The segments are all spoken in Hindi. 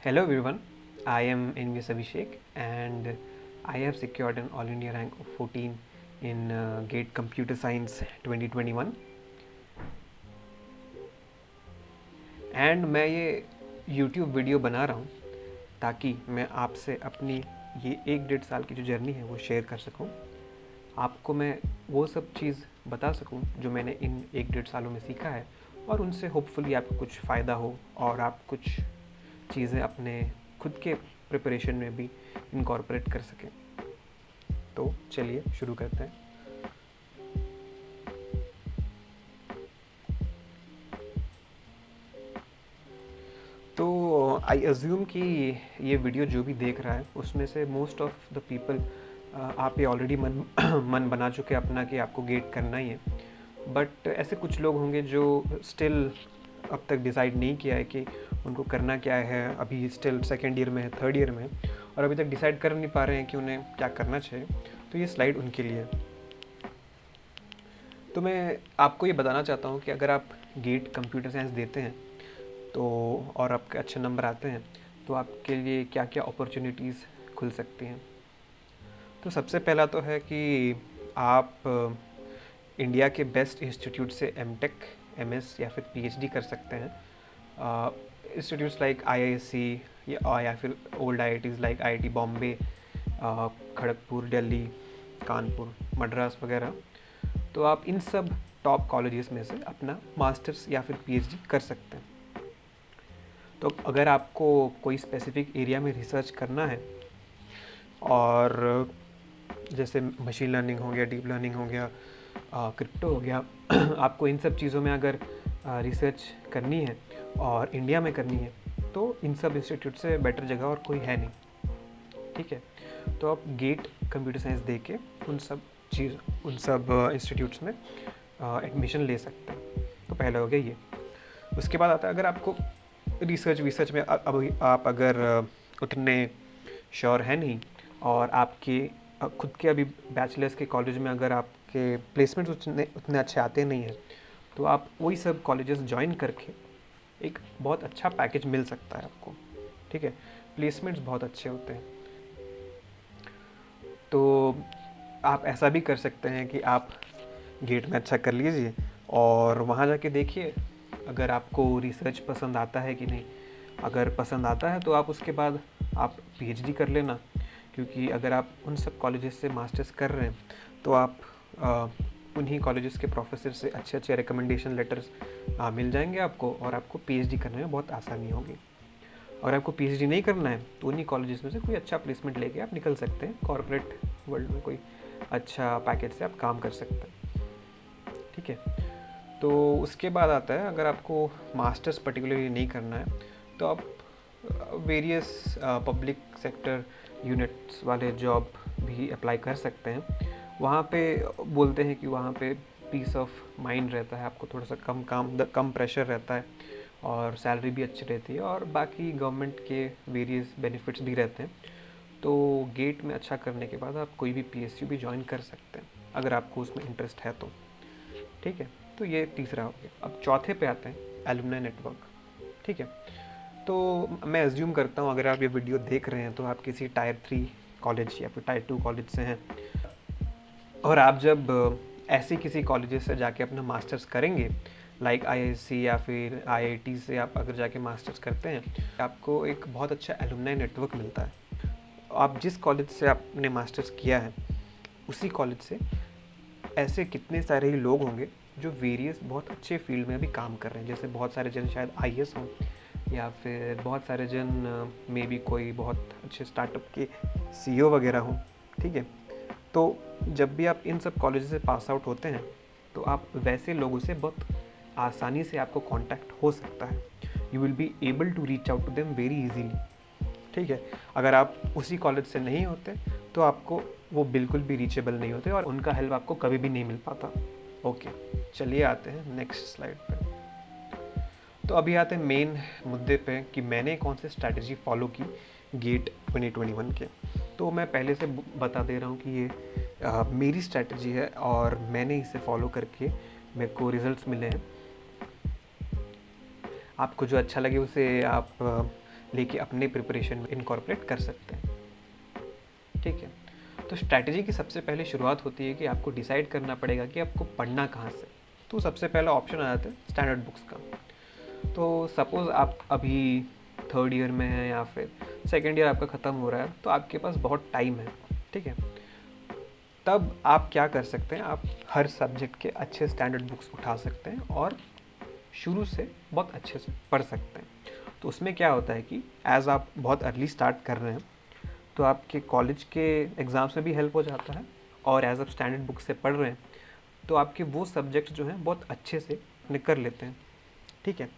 Hello everyone, I am NVS Abhishek and I have secured an All India rank of 14 in GATE Computer Science 2021 and मैं ये YouTube वीडियो बना रहा हूँ ताकि मैं आपसे अपनी ये 1-1.5 साल की जो जर्नी है वो शेयर कर सकूँ। आपको मैं वो सब चीज़ बता सकूँ जो मैंने इन 1-1.5 सालों में सीखा है और उनसे होपफुली आपको कुछ फ़ायदा हो और आप कुछ चीज़ें अपने खुद के प्रिपरेशन में भी इनकॉर्पोरेट कर सकें। तो चलिए शुरू करते हैं। तो आई अज्यूम कि ये वीडियो जो भी देख रहा है उसमें से मोस्ट ऑफ द पीपल आप ये ऑलरेडी मन मन बना चुके हैं अपना कि आपको गेट करना ही है, बट ऐसे कुछ लोग होंगे जो स्टिल अब तक डिसाइड नहीं किया है कि उनको करना क्या है। अभी स्टिल सेकेंड ईयर में है, थर्ड ईयर में है और अभी तक डिसाइड कर नहीं पा रहे हैं कि उन्हें क्या करना चाहिए। तो ये स्लाइड उनके लिए है। तो मैं आपको ये बताना चाहता हूँ कि अगर आप गेट कंप्यूटर साइंस देते हैं तो और आपके अच्छे नंबर आते हैं तो आपके लिए क्या क्या अपॉर्चुनिटीज़ खुल सकती हैं। तो सबसे पहला तो है कि आप इंडिया के बेस्ट इंस्टीट्यूट से एमटेक, एमएस या फिर पीएचडी कर सकते हैं। इंस्टीट्यूट्स लाइक आईआईएससी या फिर old IITs like IIT Bombay, Kharagpur, Delhi, Kanpur, Madras वगैरह। तो आप इन सब टॉप कॉलेजेस में से अपना मास्टर्स या फिर पीएचडी कर सकते हैं। तो अगर आपको कोई स्पेसिफिक एरिया में रिसर्च करना है और जैसे मशीन लर्निंग हो गया, डीप लर्निंग हो गया, क्रिप्टो हो गया आपको इन सब चीज़ों में अगर रिसर्च करनी है और इंडिया में करनी है तो इन सब इंस्टीट्यूट से बेटर जगह और कोई है नहीं। ठीक है, तो आप गेट कंप्यूटर साइंस दे के उन सब इंस्टीट्यूट्स में एडमिशन ले सकते हैं। तो पहला हो गया ये। उसके बाद आता है अगर आपको रिसर्च में अभी आप अगर उतने श्योर है नहीं और आपके खुद के अभी बैचलर्स के कॉलेज में अगर आपके प्लेसमेंट्स उतने अच्छे आते नहीं हैं तो आप वही सब कॉलेजेस ज्वाइन करके एक बहुत अच्छा पैकेज मिल सकता है आपको। ठीक है, प्लेसमेंट्स बहुत अच्छे होते हैं। तो आप ऐसा भी कर सकते हैं कि आप गेट में अच्छा कर लीजिए और वहाँ जाके देखिए अगर आपको रिसर्च पसंद आता है कि नहीं। अगर पसंद आता है तो आप उसके बाद आप पीएचडी कर लेना, क्योंकि अगर आप उन सब कॉलेजेस से मास्टर्स कर रहे हैं तो आप उन्हीं कॉलेजेस के प्रोफेसर से अच्छे अच्छे रिकमेंडेशन लेटर्स मिल जाएंगे आपको और आपको पीएचडी करने में बहुत आसानी होगी। और आपको पीएचडी नहीं करना है तो उन्हीं कॉलेजेस में से कोई अच्छा प्लेसमेंट लेके आप निकल सकते हैं। कॉर्पोरेट वर्ल्ड में कोई अच्छा पैकेज से आप काम कर सकते हैं। ठीक है, तो उसके बाद आता है अगर आपको मास्टर्स पर्टिकुलरली नहीं करना है तो आप वेरियस पब्लिक सेक्टर यूनिट्स वाले जॉब भी अप्लाई कर सकते हैं। वहाँ पे बोलते हैं कि वहाँ पे पीस ऑफ माइंड रहता है, आपको थोड़ा सा कम प्रेशर रहता है और सैलरी भी अच्छी रहती है और बाकी गवर्नमेंट के वेरियस बेनिफिट्स भी रहते हैं। तो गेट में अच्छा करने के बाद आप कोई भी पीएसयू भी ज्वाइन कर सकते हैं अगर आपको उसमें इंटरेस्ट है तो। ठीक है, तो ये तीसरा हो गया। अब चौथे पे आते हैं एलुमनाई नेटवर्क। ठीक है, तो मैं एज्यूम करता हूँ अगर आप ये वीडियो देख रहे हैं तो आप किसी टायर 3 कॉलेज या फिर टायर 2 कॉलेज से हैं और आप जब ऐसे किसी कॉलेजेस से जाके अपना मास्टर्स करेंगे लाइक आईआईएससी या फिर आईआईटी से आप अगर जाके मास्टर्स करते हैं आपको एक बहुत अच्छा एलुमनाई नेटवर्क मिलता है। आप जिस कॉलेज से आपने मास्टर्स किया है उसी कॉलेज से ऐसे कितने सारे ही लोग होंगे जो वेरियस बहुत अच्छे फील्ड में अभी काम कर रहे हैं। जैसे बहुत सारे जन शायद आईएएस हों या फिर बहुत सारे जन मे बी कोई बहुत अच्छे स्टार्टअप के सीईओ वगैरह हों। ठीक है, तो जब भी आप इन सब कॉलेज से पास आउट होते हैं तो आप वैसे लोगों से बहुत आसानी से आपको कांटेक्ट हो सकता है। You will be able to reach out to them very easily. ठीक है, अगर आप उसी कॉलेज से नहीं होते तो आपको वो बिल्कुल भी रीचेबल नहीं होते और उनका हेल्प आपको कभी भी नहीं मिल पाता। ओके, चलिए आते हैं नेक्स्ट स्लाइड पे। तो अभी आते हैं मेन मुद्दे पे कि मैंने कौन सी स्ट्रैटेजी फॉलो की गेट 2021 के। तो मैं पहले से बता दे रहा हूँ कि ये मेरी स्ट्रैटेजी है और मैंने इसे फॉलो करके मेरे को रिजल्ट्स मिले हैं। आपको जो अच्छा लगे उसे आप लेके अपने प्रिपरेशन में इनकॉर्पोरेट कर सकते हैं। ठीक है, तो स्ट्रैटेजी की सबसे पहले शुरुआत होती है कि आपको डिसाइड करना पड़ेगा कि आपको पढ़ना कहाँ से। तो सबसे पहला ऑप्शन आ जाता है स्टैंडर्ड बुक्स का। तो सपोज़ आप अभी थर्ड ईयर में हैं या फिर सेकेंड ईयर आपका ख़त्म हो रहा है, तो आपके पास बहुत टाइम है। ठीक है, तब आप क्या कर सकते हैं, आप हर सब्जेक्ट के अच्छे स्टैंडर्ड बुक्स उठा सकते हैं और शुरू से बहुत अच्छे से पढ़ सकते हैं। तो उसमें क्या होता है कि एज़ आप बहुत अर्ली स्टार्ट कर रहे हैं तो आपके कॉलेज के एग्ज़ाम्स में भी हेल्प हो जाता है, और एज आप स्टैंडर्ड बुक से पढ़ रहे हैं तो आपके वो सब्जेक्ट्स जो हैं बहुत अच्छे से अपने कर लेते हैं। ठीक है,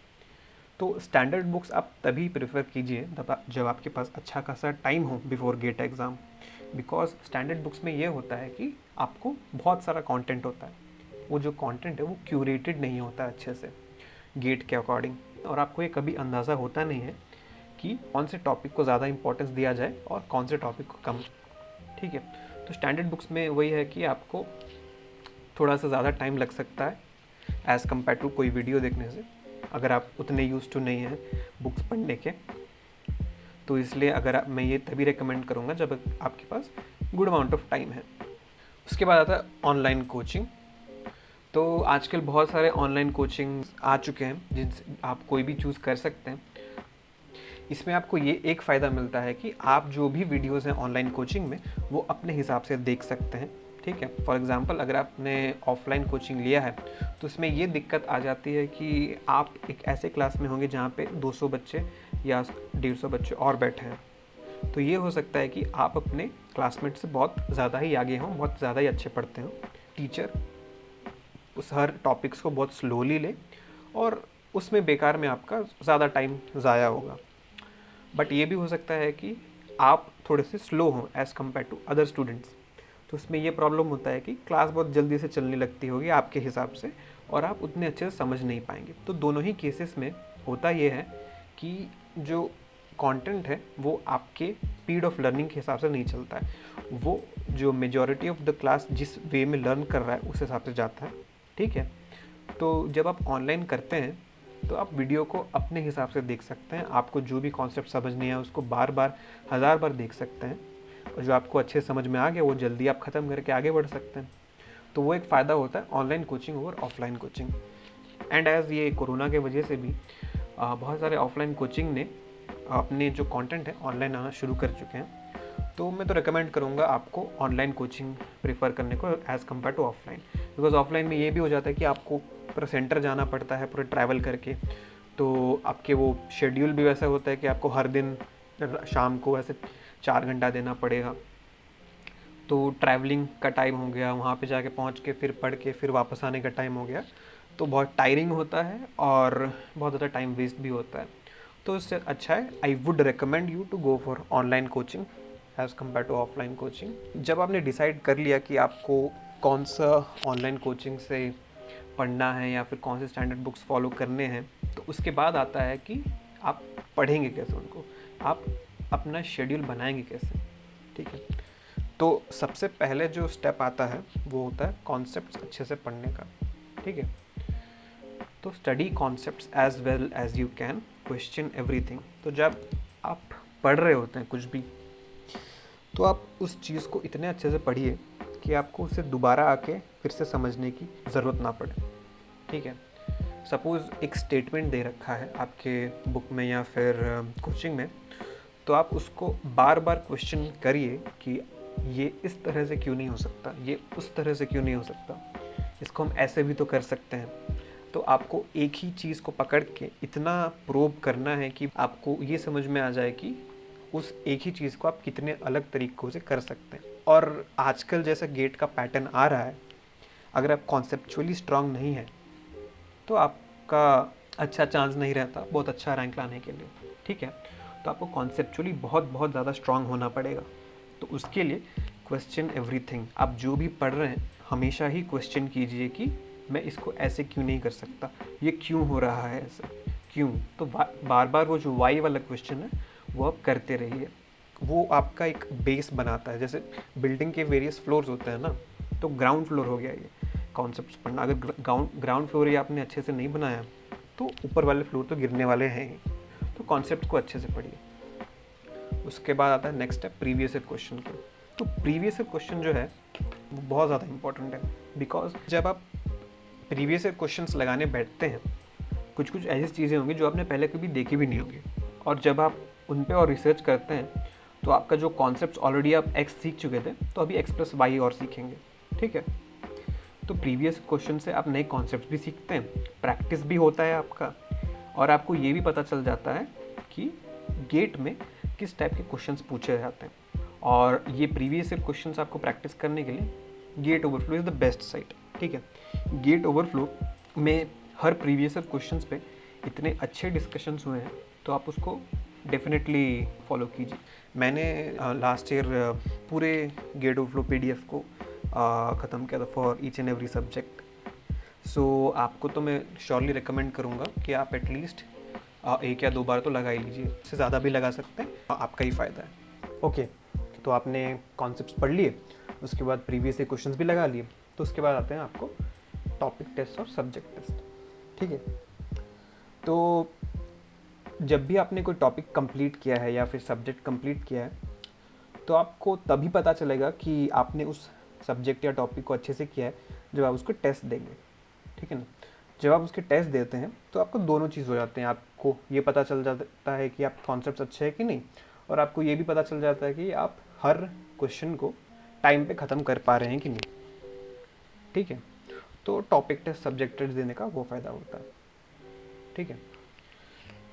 तो स्टैंडर्ड बुक्स आप तभी प्रेफर कीजिए जब आपके पास अच्छा खासा टाइम हो before GATE exam. Because standard books में ये होता है कि आपको बहुत सारा कंटेंट होता है, वो जो कंटेंट है वो क्यूरेटेड नहीं होता अच्छे से गेट के अकॉर्डिंग, और आपको ये कभी अंदाज़ा होता नहीं है कि कौन से टॉपिक को ज़्यादा इंपॉर्टेंस दिया जाए और कौन से टॉपिक को कम। ठीक है, तो स्टैंडर्ड बुक्स में वही है कि आपको थोड़ा सा ज़्यादा टाइम लग सकता है एज़ कम्पेयर टू कोई वीडियो देखने से, अगर आप उतने यूज टू नहीं हैं बुक्स पढ़ने के। तो इसलिए मैं ये तभी रिकमेंड करूँगा जब आपके पास गुड अमाउंट ऑफ टाइम है। उसके बाद आता है ऑनलाइन कोचिंग। तो आजकल बहुत सारे ऑनलाइन कोचिंग आ चुके हैं जिनसे आप कोई भी चूज़ कर सकते हैं। इसमें आपको ये एक फ़ायदा मिलता है कि आप जो भी वीडियोस हैं ऑनलाइन कोचिंग में वो अपने हिसाब से देख सकते हैं। ठीक है, फॉर एग्जांपल अगर आपने ऑफलाइन कोचिंग लिया है तो इसमें ये दिक्कत आ जाती है कि आप एक ऐसे क्लास में होंगे जहाँ पे 200 बच्चे या 150 बच्चे और बैठे हैं। तो ये हो सकता है कि आप अपने क्लासमेट से बहुत ज़्यादा ही आगे हों, बहुत ज़्यादा ही अच्छे पढ़ते हों, टीचर उस हर टॉपिक्स को बहुत स्लोली ले और उसमें बेकार में आपका ज़्यादा टाइम ज़ाया होगा। बट ये भी हो सकता है कि आप थोड़े से स्लो हों as compare to other students. तो उसमें ये प्रॉब्लम होता है कि क्लास बहुत जल्दी से चलने लगती होगी आपके हिसाब से और आप उतने अच्छे से समझ नहीं पाएंगे। तो दोनों ही केसेस में होता ये है कि जो कंटेंट है वो आपके स्पीड ऑफ लर्निंग के हिसाब से नहीं चलता है, वो जो मेजॉरिटी ऑफ द क्लास जिस वे में लर्न कर रहा है उस हिसाब से जाता है। ठीक है, तो जब आप ऑनलाइन करते हैं तो आप वीडियो को अपने हिसाब से देख सकते हैं, आपको जो भी कॉन्सेप्ट समझ नहीं आया उसको बार बार 1000 बार देख सकते हैं, और जो आपको अच्छे समझ में आ गया वो जल्दी आप ख़त्म करके आगे बढ़ सकते हैं। तो वो एक फ़ायदा होता है online coaching over offline coaching. And as ये कोरोना के वजह से भी बहुत सारे ऑफलाइन कोचिंग ने अपने जो कंटेंट है ऑनलाइन आना शुरू कर चुके हैं। तो मैं तो रिकमेंड करूँगा आपको ऑनलाइन कोचिंग प्रेफर करने को as compare to offline. Because offline में ये भी हो जाता है कि आपको पूरा सेंटर जाना पड़ता है पूरे ट्रैवल करके, तो आपके वो शेड्यूल भी वैसा होता है कि आपको हर दिन शाम को ऐसे 4 घंटा देना पड़ेगा। तो ट्रैवलिंग का टाइम हो गया, वहाँ पे जाके पहुँच के फिर पढ़ के फिर वापस आने का टाइम हो गया, तो बहुत टायरिंग होता है और बहुत ज़्यादा टाइम वेस्ट भी होता है। तो इससे अच्छा है I would recommend you to go for online coaching as compare to offline coaching. जब आपने डिसाइड कर लिया कि आपको कौन सा ऑनलाइन कोचिंग से पढ़ना है या फिर कौन से स्टैंडर्ड बुक्स फॉलो करने हैं, तो उसके बाद आता है कि आप पढ़ेंगे कैसे उनको, आप अपना शेड्यूल बनाएंगे कैसे। ठीक है, तो सबसे पहले जो स्टेप आता है वो होता है कॉन्सेप्ट्स अच्छे से पढ़ने का। ठीक है, तो study concepts as well as you can, question everything. तो जब आप पढ़ रहे होते हैं कुछ भी, तो आप उस चीज़ को इतने अच्छे से पढ़िए कि आपको उसे दोबारा आके फिर से समझने की ज़रूरत ना पड़े। ठीक है, सपोज़ एक स्टेटमेंट दे रखा है आपके बुक में या फिर कोचिंग में, तो आप उसको बार बार क्वेश्चन करिए कि ये इस तरह से क्यों नहीं हो सकता, ये उस तरह से क्यों नहीं हो सकता, इसको हम ऐसे भी तो कर सकते हैं। तो आपको एक ही चीज़ को पकड़ के इतना प्रोब करना है कि आपको ये समझ में आ जाए कि उस एक ही चीज़ को आप कितने अलग तरीक़ों से कर सकते हैं। और आजकल जैसा गेट का पैटर्न आ रहा है, अगर आप कॉन्सेप्चुअली स्ट्रांग नहीं है तो आपका अच्छा चांस नहीं रहता बहुत अच्छा रैंक लाने के लिए। ठीक है, तो आपको कॉन्सेप्चुअली बहुत बहुत ज़्यादा स्ट्रांग होना पड़ेगा। तो उसके लिए क्वेश्चन एवरीथिंग, आप जो भी पढ़ रहे हैं हमेशा ही क्वेश्चन कीजिए कि मैं इसको ऐसे क्यों नहीं कर सकता, ये क्यों हो रहा है ऐसे, क्यों। तो बार बार वो जो वाई वाला क्वेश्चन है वो आप करते रहिए, वो आपका एक बेस बनाता है। जैसे बिल्डिंग के वेरियस फ्लोर्स होते हैं ना, तो ग्राउंड फ्लोर हो गया ये कॉन्सेप्ट्स पढ़ना। अगर ग्राउंड फ्लोर ही आपने अच्छे से नहीं बनाया तो ऊपर वाले फ्लोर तो गिरने वाले हैं ही। तो कॉन्सेप्ट को अच्छे से पढ़िए। उसके बाद आता है next step previous year question के। तो प्रीवियस ईयर क्वेश्चन जो है वो बहुत ज़्यादा इंपॉर्टेंट है, बिकॉज जब आप प्रीवियस ईयर क्वेश्चंस लगाने बैठते हैं, कुछ कुछ ऐसी चीज़ें होंगी जो आपने पहले कभी देखी भी नहीं होगी, और जब आप उन पे और रिसर्च करते हैं तो आपका जो कॉन्सेप्ट ऑलरेडी आप एक्स सीख चुके थे, तो अभी एक्स प्लस वाई और सीखेंगे, ठीक है। तो प्रीवियस क्वेश्चन से आप नए कॉन्सेप्ट भी सीखते हैं, प्रैक्टिस भी होता है आपका, और आपको ये भी पता चल जाता है कि गेट में किस टाइप के क्वेश्चंस पूछे जाते हैं। और ये प्रीवियस ईयर क्वेश्चंस आपको प्रैक्टिस करने के लिए GATE Overflow is the best site, ठीक है। गेट ओवरफ्लो में हर प्रीवियस ईयर क्वेश्चंस पे इतने अच्छे डिस्कशंस हुए हैं, तो आप उसको डेफिनेटली फॉलो कीजिए। मैंने लास्ट ईयर पूरे गेट ओवरफ्लो PDF को ख़त्म किया था for each and every subject. So आपको तो मैं श्योरली रिकमेंड करूँगा कि आप एटलीस्ट 1 या 2 बार तो लगा ही लीजिए, इससे ज़्यादा भी लगा सकते हैं, आपका ही फ़ायदा है। ओके, तो आपने कॉन्सेप्ट्स पढ़ लिए, उसके बाद प्रीवियस ईयर क्वेश्चंस भी लगा लिए, तो उसके बाद आते हैं आपको टॉपिक टेस्ट और सब्जेक्ट टेस्ट, ठीक है। तो जब भी आपने कोई टॉपिक कंप्लीट किया है या फिर सब्जेक्ट कंप्लीट किया है, तो आपको तभी पता चलेगा कि आपने उस सब्जेक्ट या टॉपिक को अच्छे से किया है जब आप उसको टेस्ट देंगे, ठीक है ना। जब आप उसके टेस्ट देते हैं तो आपको दोनों चीज़ हो जाते हैं, आपको ये पता चल जाता है कि आप कॉन्सेप्ट्स अच्छे हैं कि नहीं, और आपको ये भी पता चल जाता है कि आप हर क्वेश्चन को टाइम पे ख़त्म कर पा रहे हैं कि नहीं, ठीक है। तो टॉपिक टेस्ट सब्जेक्ट टेस्ट देने का वो फ़ायदा होता है, ठीक है।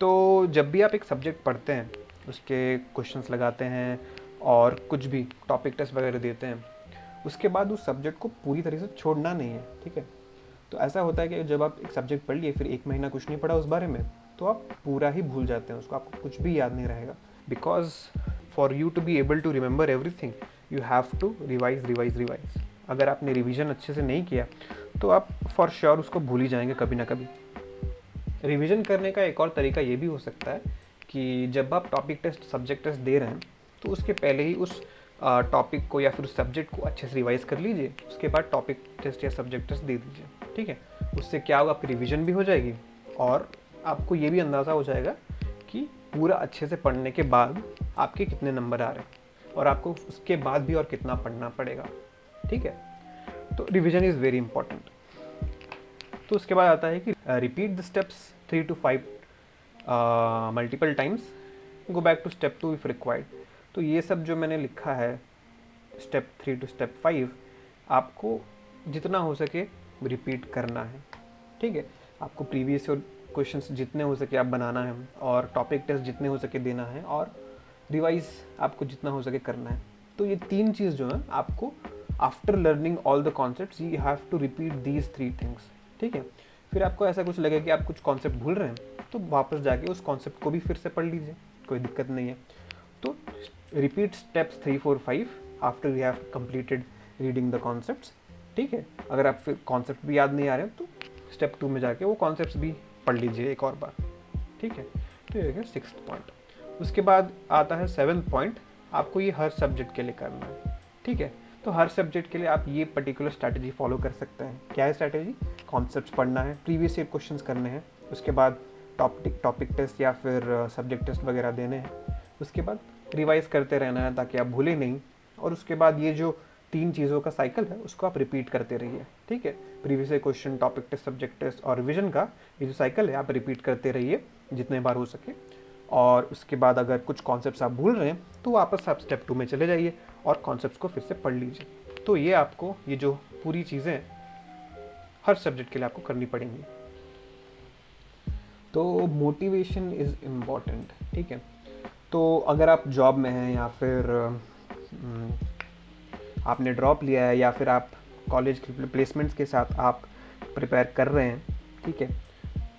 तो जब भी आप एक सब्जेक्ट पढ़ते हैं, उसके क्वेश्चंस लगाते हैं और कुछ भी टॉपिक टेस्ट वगैरह देते हैं, उसके बाद उस सब्जेक्ट को पूरी तरह से छोड़ना नहीं है, ठीक है। तो ऐसा होता है कि जब आप एक सब्जेक्ट पढ़ लिए, फिर 1 महीना कुछ नहीं पढ़ा उस बारे में, तो आप पूरा ही भूल जाते हैं उसको, आपको कुछ भी याद नहीं रहेगा। Because for you to be able to remember everything, you have to revise. अगर आपने रिवीजन अच्छे से नहीं किया तो आप फॉर श्योर उसको भूल ही जाएंगे कभी ना कभी। रिवीजन करने का एक और तरीका ये भी हो सकता है कि जब आप टॉपिक टेस्ट सब्जेक्ट टेस्ट दे रहे हैं, तो उसके पहले ही उस टॉपिक को या फिर उस सब्जेक्ट को अच्छे से रिवाइज कर लीजिए, उसके बाद टॉपिक टेस्ट या सब्जेक्ट टेस्ट दे दीजिए, ठीक है। उससे क्या होगा, आपकी रिवीजन भी हो जाएगी और आपको ये भी अंदाज़ा हो जाएगा कि पूरा अच्छे से पढ़ने के बाद आपके कितने नंबर आ रहे हैं, और आपको उसके बाद भी और कितना पढ़ना पड़ेगा, ठीक है। तो रिवीजन इज़ वेरी इंपॉर्टेंट। तो उसके बाद आता है कि repeat the steps 3 to 5 multiple times, go back to step 2 if required. तो ये सब जो मैंने लिखा है स्टेप 3 to स्टेप 5, आपको जितना हो सके रिपीट करना है, ठीक है। आपको प्रीवियस क्वेश्चंस जितने हो सके आप बनाना है, और टॉपिक टेस्ट जितने हो सके देना है, और रिवाइज आपको जितना हो सके करना है। तो ये 3 चीज़ जो है आपको after learning all the concepts you have to repeat these 3 things, ठीक है। फिर आपको ऐसा कुछ लगे कि आप कुछ कॉन्सेप्ट भूल रहे हैं, तो वापस जाके उस कॉन्सेप्ट को भी फिर से पढ़ लीजिए, कोई दिक्कत नहीं है। तो repeat steps 3, 4, 5 after you have completed reading the concepts, ठीक है। अगर आप फिर कॉन्सेप्ट भी याद नहीं आ रहे हैं तो स्टेप 2 में जाके वो कॉन्सेप्ट्स भी पढ़ लीजिए एक और बार, ठीक है। तो ये है 6th पॉइंट। उसके बाद आता है 7th पॉइंट, आपको ये हर सब्जेक्ट के लिए करना है, ठीक है। तो हर सब्जेक्ट के लिए आप ये पर्टिकुलर स्ट्रैटेजी फॉलो कर सकते हैं। क्या है स्ट्रैटेजी? कॉन्सेप्ट्स पढ़ना है, प्रीवियस ईयर क्वेश्चंस करने हैं, उसके बाद टॉपिक टेस्ट या फिर सब्जेक्ट टेस्ट वगैरह देने हैं, उसके बाद रिवाइज करते रहना है ताकि आप भूलें नहीं, और उसके बाद ये जो 3 चीज़ों का साइकिल है उसको आप रिपीट करते रहिए, ठीक है। Previous year question, topic test, subject test और रिविजन का ये जो साइकिल है आप रिपीट करते रहिए जितने बार हो सके। और उसके बाद अगर कुछ कॉन्सेप्ट्स आप भूल रहे हैं तो वापस आप स्टेप 2 में चले जाइए और कॉन्सेप्ट्स को फिर से पढ़ लीजिए। तो ये आपको ये जो पूरी चीज़ें हर सब्जेक्ट के लिए आपको करनी पड़ेंगी। तो मोटिवेशन इज़ इम्पॉर्टेंट, ठीक है। तो अगर आप जॉब में हैं या फिर आपने ड्रॉप लिया है या फिर आप कॉलेज के प्लेसमेंट्स के साथ आप प्रिपेयर कर रहे हैं, ठीक है,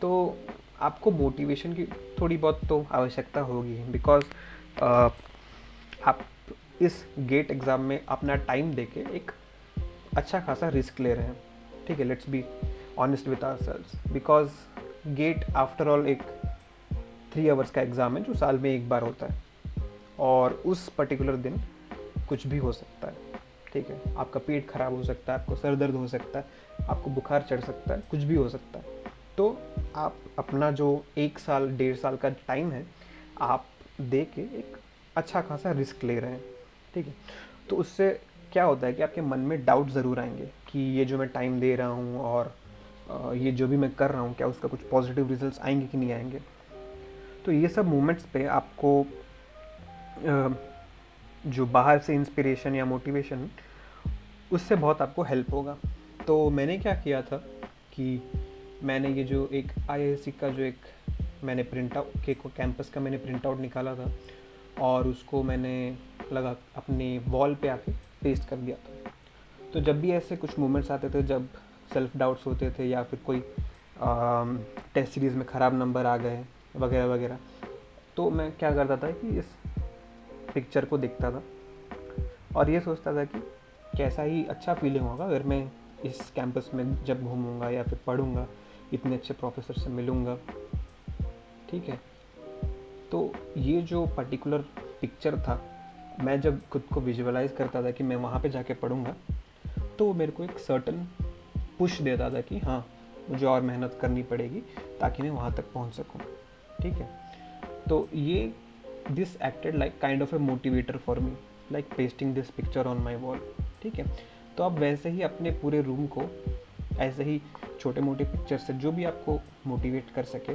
तो आपको मोटिवेशन की थोड़ी बहुत तो आवश्यकता होगी, बिकॉज आप इस गेट एग्ज़ाम में अपना टाइम देके एक अच्छा खासा रिस्क ले रहे हैं, ठीक है। Let's be honest with ourselves, because get after all एक 3 आवर्स का एग्ज़ाम है जो साल में एक बार होता है, और उस पर्टिकुलर दिन कुछ भी हो सकता है, ठीक है। आपका पेट खराब हो सकता है, आपको सर दर्द हो सकता है, आपको बुखार चढ़ सकता है, कुछ भी हो सकता है। तो आप अपना जो 1 साल 1.5 साल का टाइम है आप दे के एक अच्छा खासा रिस्क ले रहे हैं, ठीक है। तो उससे क्या होता है कि आपके मन में डाउट ज़रूर आएंगे कि ये जो मैं टाइम दे रहा हूँ और ये जो भी मैं कर रहा हूँ, क्या उसका कुछ पॉजिटिव रिजल्ट्स आएंगे कि नहीं आएंगे। तो ये सब मोमेंट्स पे आपको जो बाहर से इंस्पिरेशन या मोटिवेशन, उससे बहुत आपको हेल्प होगा। तो मैंने क्या किया था कि मैंने ये जो एक आईआईएससी का जो एक मैंने प्रिंट आउट के को कैंपस का मैंने प्रिंट आउट निकाला था और उसको मैंने लगा अपने वॉल पे आके पेस्ट कर दिया था। तो जब भी ऐसे कुछ मोमेंट्स आते थे, जब सेल्फ डाउट्स होते थे या फिर कोई टेस्ट सीरीज़ में ख़राब नंबर आ गए वगैरह वगैरह, तो मैं क्या करता था कि इस पिक्चर को देखता था और ये सोचता था कि कैसा ही अच्छा फीलिंग होगा अगर मैं इस कैंपस में जब घूमूंगा या फिर पढ़ूंगा, इतने अच्छे प्रोफेसर से मिलूंगा, ठीक है। तो ये जो पर्टिकुलर पिक्चर था, मैं जब खुद को विजुअलाइज करता था कि मैं वहाँ पे जाके पढ़ूंगा, तो मेरे को एक सर्टन पुश देता था कि हाँ, मुझे और मेहनत करनी पड़ेगी ताकि मैं वहाँ तक पहुँच सकूँ, ठीक है। तो ये this acted like kind of A motivator for me, like pasting this picture on my wall, ठीक है। तो आप वैसे ही अपने पूरे रूम को ऐसे ही छोटे मोटे पिक्चर से जो भी आपको मोटिवेट कर सके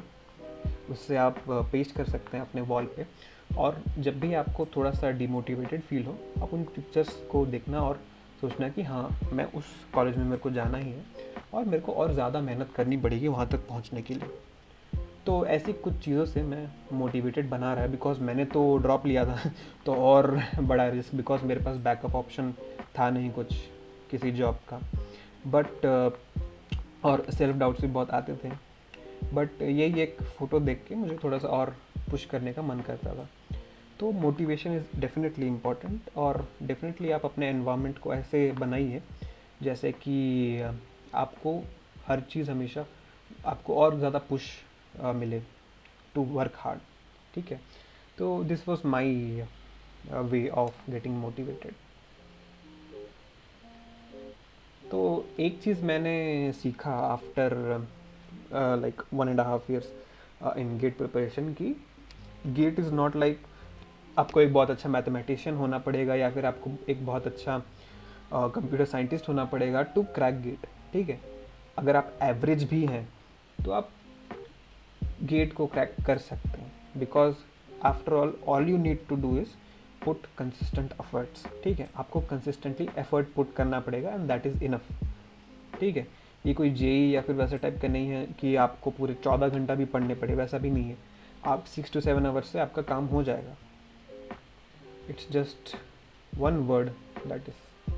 उससे आप पेस्ट कर सकते हैं अपने वॉल पे। और जब भी आपको थोड़ा सा डिमोटिवेटेड फील हो, आप उन पिक्चर्स को देखना और सोचना कि हाँ, मैं उस कॉलेज में मेरे को जाना ही है और मेरे को और ज़्यादा मेहनत करनी पड़ेगी वहाँ तक पहुँचने के लिए। तो ऐसी कुछ चीज़ों से मैं मोटिवेटेड बना रहा है, बिकॉज मैंने तो ड्रॉप लिया था तो और बड़ा रिस्क, बिकॉज मेरे पास बैकअप ऑप्शन था नहीं कुछ किसी जॉब का। बट और सेल्फ डाउट्स भी बहुत आते थे, बट यही एक फ़ोटो देख के मुझे थोड़ा सा और पुश करने का मन करता था। तो मोटिवेशन इज़ डेफिनेटली इम्पॉर्टेंट, और डेफिनेटली आप अपने एनवायरनमेंट को ऐसे बनाइए जैसे कि आपको हर चीज़ हमेशा आपको और ज़्यादा पुश मिले टू वर्क हार्ड, ठीक है। तो this was my way of getting motivated. तो एक चीज़ मैंने सीखा आफ्टर लाइक 1.5 years इन गेट प्रिपरेशन की, गेट इज़ नॉट लाइक आपको एक बहुत अच्छा मैथमेटिशियन होना पड़ेगा या फिर आपको एक बहुत अच्छा कंप्यूटर साइंटिस्ट होना पड़ेगा टू क्रैक गेट, ठीक है। अगर आप एवरेज भी हैं तो आप गेट को क्रैक कर सकते हैं, because after all you need to do is put consistent efforts, ठीक है। आपको कंसिस्टेंटली एफर्ट पुट करना पड़ेगा एंड दैट इज़ इनफ, ठीक है। ये कोई जेई या फिर वैसा टाइप का नहीं है कि आपको पूरे 14 घंटा भी पढ़ने पड़े, वैसा भी नहीं है। आप 6 to 7 आवर्स से आपका काम हो जाएगा। It's just one word, that is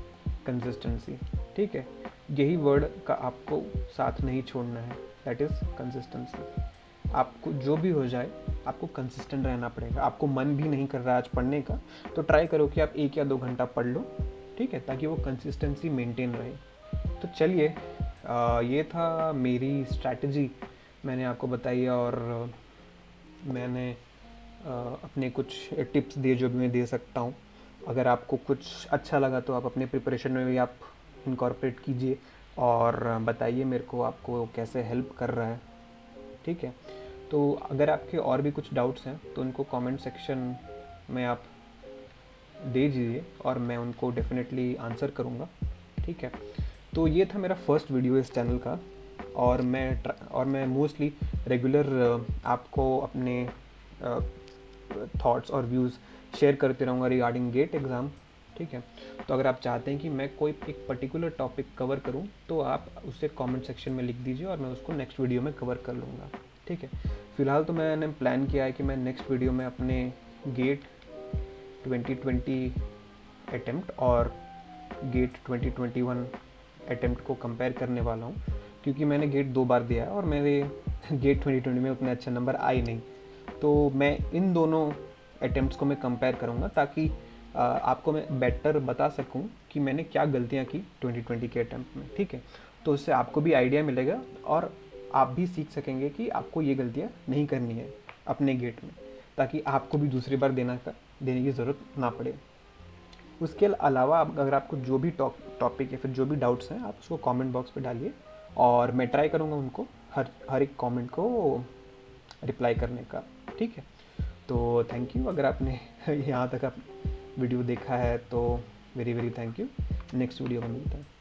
consistency, ठीक है। यही वर्ड का आपको साथ नहीं छोड़ना है, दैट इज़ कंसिस्टेंसी। आपको जो भी हो जाए आपको कंसिस्टेंट रहना पड़ेगा। आपको मन भी नहीं कर रहा आज पढ़ने का, तो ट्राई करो कि आप 1 या 2 घंटा पढ़ लो, ठीक है, ताकि वो कंसिस्टेंसी मेंटेन रहे। तो चलिए, ये था मेरी स्ट्रैटेजी, मैंने आपको बताई, और मैंने अपने कुछ टिप्स दिए जो भी मैं दे सकता हूँ। अगर आपको कुछ अच्छा लगा तो आप अपने प्रिपरेशन में भी आप इनकॉर्पोरेट कीजिए और बताइए मेरे को आपको कैसे हेल्प कर रहा है, ठीक है। तो अगर आपके और भी कुछ डाउट्स हैं तो उनको कमेंट सेक्शन में आप दे दीजिए और मैं उनको डेफिनेटली आंसर करूँगा, ठीक है। तो ये था मेरा फर्स्ट वीडियो इस चैनल का, और मैं मोस्टली रेगुलर आपको अपने थॉट्स और व्यूज़ शेयर करते रहूँगा रिगार्डिंग गेट एग्ज़ाम, ठीक है। तो अगर आप चाहते हैं कि मैं कोई एक पर्टिकुलर टॉपिक कवर करूँ तो आप उसे कमेंट सेक्शन में लिख दीजिए और मैं उसको नेक्स्ट वीडियो में कवर कर लूँगा, ठीक है। फ़िलहाल तो मैंने प्लान किया है कि मैं नेक्स्ट वीडियो में अपने गेट 2020 अटेम्प्ट और गेट 2021 अटेम्प्ट को कंपेयर करने वाला हूँ, क्योंकि मैंने गेट 2 बार दिया है और मेरे गेट 2020 में उतने अच्छे नंबर आए नहीं। तो मैं इन दोनों अटेम्प्ट्स को मैं कंपेयर करूँगा ताकि आपको मैं बेटर बता सकूं कि मैंने क्या गलतियां की 2020 के अटेम्प्ट में, ठीक है। तो उससे आपको भी आइडिया मिलेगा और आप भी सीख सकेंगे कि आपको ये गलतियां नहीं करनी है अपने गेट में, ताकि आपको भी दूसरी बार देने की ज़रूरत ना पड़े। उसके अलावा अगर आपको जो भी टॉपिक या फिर जो भी डाउट्स हैं आप उसको कमेंट बॉक्स पे डालिए और मैं ट्राई करूँगा उनको हर एक कमेंट को रिप्लाई करने का, ठीक है। तो थैंक यू, अगर आपने यहाँ तक आप वीडियो देखा है तो very very thank you. Next video में मिलता है।